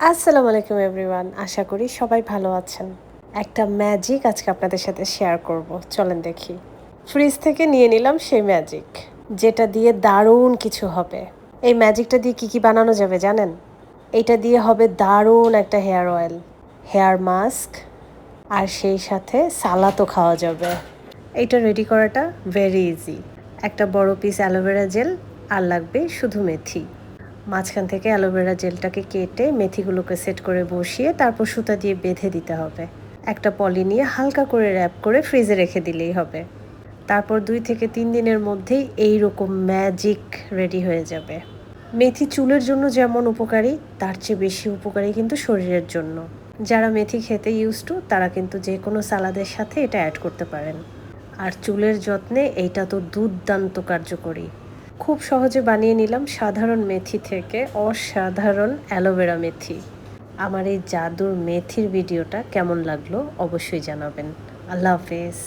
আসসালামু আলাইকুম এভরিওয়ান। আশা করি সবাই ভালো আছেন। একটা ম্যাজিক আজকে আপনাদের সাথে শেয়ার করব। চলেন দেখি। ফ্রিজ থেকে নিয়ে নিলাম সেই ম্যাজিক, যেটা দিয়ে দারুণ কিছু হবে। এই ম্যাজিকটা দিয়ে কি বানানো যাবে জানেন? এইটা দিয়ে হবে দারুণ একটা হেয়ার অয়েল, হেয়ার মাস্ক, আর সেই সাথে সালাদও খাওয়া যাবে। এইটা রেডি করাটা ভেরি ইজি। একটা বড় পিস অ্যালোভেরা জেল, আর লাগবে শুধু মেথি। মাঝখান থেকে অ্যালোভেরা জেলটাকে কেটে মেথিগুলোকে সেট করে বসিয়ে তারপর সুতা দিয়ে বেঁধে দিতে হবে। একটা পলি নিয়ে হালকা করে র্যাপ করে ফ্রিজে রেখে দিলেই হবে। তারপর 2 থেকে 3 দিনের মধ্যেই এই রকম ম্যাজিক রেডি হয়ে যাবে। মেথি চুলের জন্য যেমন উপকারী, তার চেয়ে বেশি উপকারী কিন্তু শরীরের জন্য। যারা মেথি খেতে ইউজ টু তারা কিন্তু যে কোনো সালাদের সাথে এটা অ্যাড করতে পারেন। আর চুলের যত্নে এইটা তো দুর্দান্ত কার্যকরী। খুব সহজে বানিয়ে নিলাম সাধারণ মেথি থেকে অসাধারণ অ্যালোভেরা মেথি। আমার এই জাদুর মেথির ভিডিওটা কেমন লাগলো অবশ্যই জানাবেন। আল্লাহ হাফেজ।